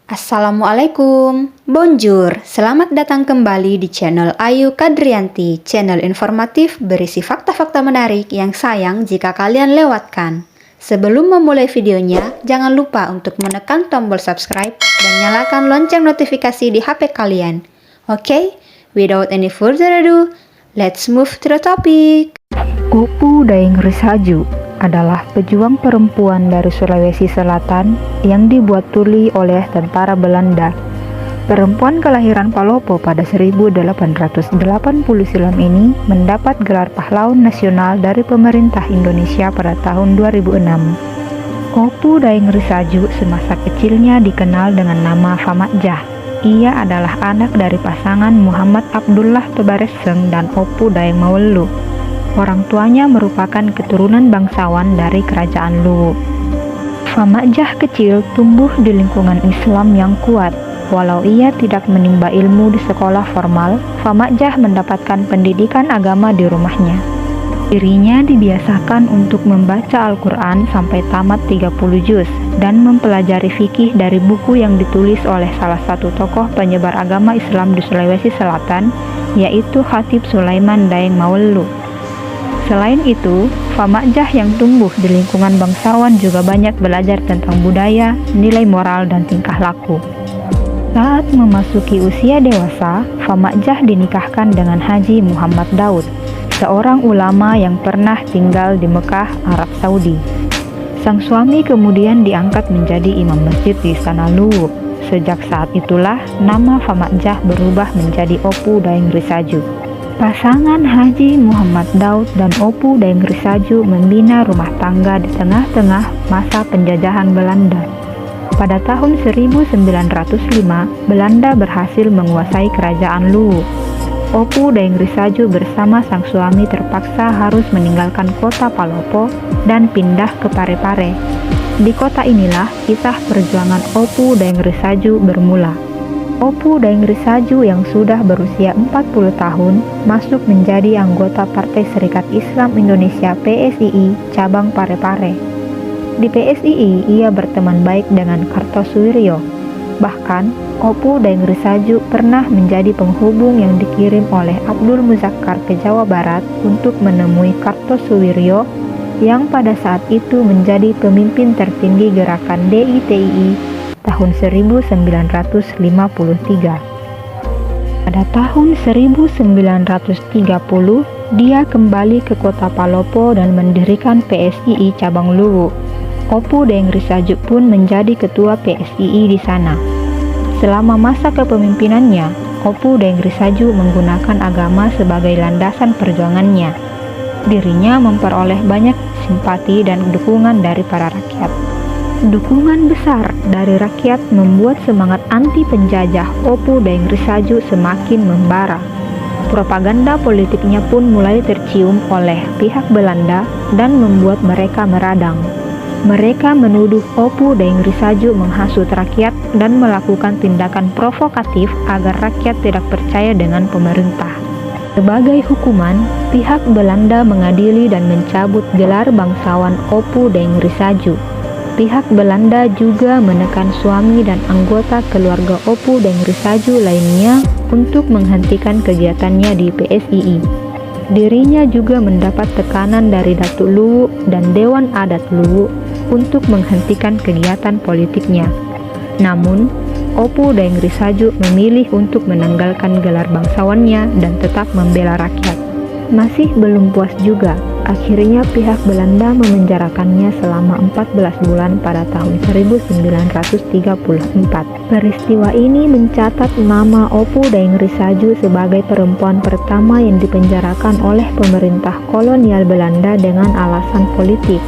Assalamualaikum, bonjour, selamat datang kembali di channel Ayu Kadrianti, channel informatif berisi fakta-fakta menarik yang sayang jika kalian lewatkan. Sebelum memulai videonya, jangan lupa untuk menekan tombol subscribe dan nyalakan lonceng notifikasi di HP kalian. Oke, without any further ado, let's move to the topic. Opu Daeng Risaju adalah pejuang perempuan dari Sulawesi Selatan yang dibuat tuli oleh tentara Belanda. Perempuan kelahiran Palopo pada 1880 silam ini mendapat gelar pahlawan nasional dari pemerintah Indonesia pada tahun 2006. Opu Daeng Risaju semasa kecilnya dikenal dengan nama Famakjah. Ia adalah anak dari pasangan Muhammad Abdullah Tobareseng dan Opu Daeng Mawelu. Orang tuanya merupakan keturunan bangsawan dari kerajaan Luwu. Famakjah kecil tumbuh di lingkungan Islam yang kuat. Walau ia tidak menimba ilmu di sekolah formal, Famakjah mendapatkan pendidikan agama di rumahnya. Dirinya dibiasakan untuk membaca Al-Quran sampai tamat 30 juz dan mempelajari fikih dari buku yang ditulis oleh salah satu tokoh penyebar agama Islam di Sulawesi Selatan, yaitu Khatib Sulaiman Daeng Mawelu. Selain itu, Famakjah yang tumbuh di lingkungan bangsawan juga banyak belajar tentang budaya, nilai moral, dan tingkah laku. Saat memasuki usia dewasa, Famakjah dinikahkan dengan Haji Muhammad Daud, seorang ulama yang pernah tinggal di Mekah, Arab Saudi. Sang suami kemudian diangkat menjadi imam masjid di Istana Luwu. Sejak saat itulah, nama Famakjah berubah menjadi Opu Daeng Risaju. Pasangan Haji Muhammad Daud dan Opu Daeng Risaju membina rumah tangga di tengah-tengah masa penjajahan Belanda. Pada tahun 1905, Belanda berhasil menguasai kerajaan Luwu. Opu Daeng Risaju bersama sang suami terpaksa harus meninggalkan kota Palopo dan pindah ke Parepare. Di kota inilah kisah perjuangan Opu Daeng Risaju bermula. Opu Daeng Risaju yang sudah berusia 40 tahun masuk menjadi anggota Partai Serikat Islam Indonesia PSII cabang Parepare. Di PSII ia berteman baik dengan Kartosuwiryo. Bahkan, Opu Daeng Risaju pernah menjadi penghubung yang dikirim oleh Abdul Muzakkar ke Jawa Barat untuk menemui Kartosuwiryo yang pada saat itu menjadi pemimpin tertinggi gerakan DITII tahun 1953. Pada tahun 1930, dia kembali ke kota Palopo dan mendirikan PSII cabang Luwu. Opu Daeng Risaju pun menjadi ketua PSII di sana. Selama masa kepemimpinannya, Opu Daeng Risaju menggunakan agama sebagai landasan perjuangannya. Dirinya memperoleh banyak simpati dan dukungan dari para rakyat. Dukungan besar dari rakyat membuat semangat anti penjajah Opu Daeng Risaju semakin membara. Propaganda politiknya pun mulai tercium oleh pihak Belanda dan membuat mereka meradang. Mereka menuduh Opu Daeng Risaju menghasut rakyat dan melakukan tindakan provokatif agar rakyat tidak percaya dengan pemerintah. Sebagai hukuman, pihak Belanda mengadili dan mencabut gelar bangsawan Opu Daeng Risaju. Pihak Belanda juga menekan suami dan anggota keluarga Opu Daeng Risaju lainnya untuk menghentikan kegiatannya di PSII. Dirinya juga mendapat tekanan dari Datuk Luwu dan Dewan Adat Luwu untuk menghentikan kegiatan politiknya. Namun, Opu Daeng Risaju memilih untuk menanggalkan gelar bangsawannya dan tetap membela rakyat. Masih belum puas juga, akhirnya pihak Belanda memenjarakannya selama 14 bulan pada tahun 1934. Peristiwa ini mencatat nama Opu Daeng Risaju sebagai perempuan pertama yang dipenjarakan oleh pemerintah kolonial Belanda dengan alasan politik.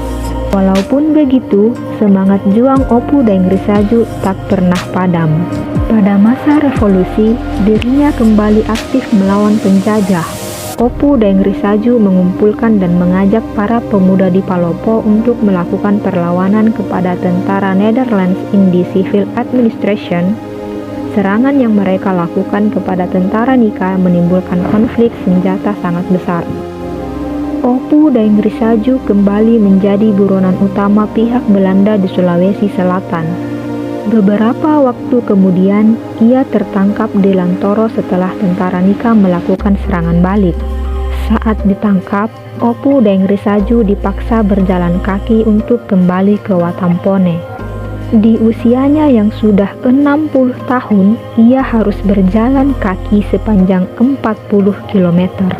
Walaupun begitu, semangat juang Opu Daeng Risaju tak pernah padam. Pada masa revolusi, dirinya kembali aktif melawan penjajah. Opu Daeng Risaju mengumpulkan dan mengajak para pemuda di Palopo untuk melakukan perlawanan kepada tentara Netherlands Indies Civil Administration. Serangan yang mereka lakukan kepada tentara Nika menimbulkan konflik senjata sangat besar. Opu Daeng Risaju kembali menjadi buronan utama pihak Belanda di Sulawesi Selatan. Beberapa waktu kemudian, ia tertangkap di Lantoro setelah tentara Nika melakukan serangan balik. Saat ditangkap, Opu Dengrisaju dipaksa berjalan kaki untuk kembali ke Watampone. Di usianya yang sudah 60 tahun, ia harus berjalan kaki sepanjang 40 km.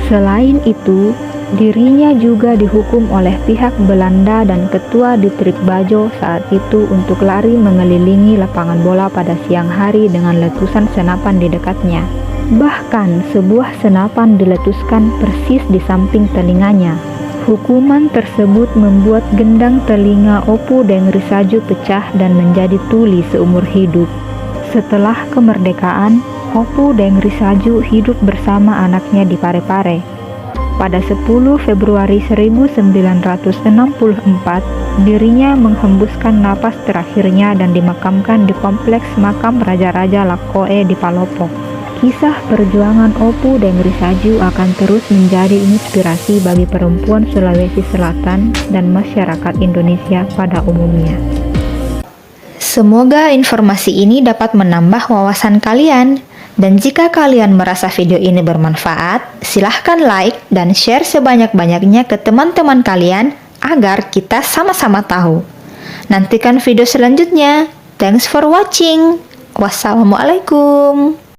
Selain itu, dirinya juga dihukum oleh pihak Belanda dan ketua Distrik Bajo saat itu untuk lari mengelilingi lapangan bola pada siang hari dengan letusan senapan di dekatnya. Bahkan sebuah senapan diletuskan persis di samping telinganya. Hukuman tersebut membuat gendang telinga Opu Dengrisaju pecah dan menjadi tuli seumur hidup. Setelah kemerdekaan, Opu Dengrisaju hidup bersama anaknya di Parepare. Pada 10 Februari 1964, dirinya menghembuskan napas terakhirnya dan dimakamkan di Kompleks Makam Raja-Raja Lakoe di Palopo. Kisah perjuangan Opu Dengrisaju akan terus menjadi inspirasi bagi perempuan Sulawesi Selatan dan masyarakat Indonesia pada umumnya. Semoga informasi ini dapat menambah wawasan kalian. Dan jika kalian merasa video ini bermanfaat, silahkan like dan share sebanyak-banyaknya ke teman-teman kalian agar kita sama-sama tahu. Nantikan video selanjutnya. Thanks for watching. Wassalamualaikum.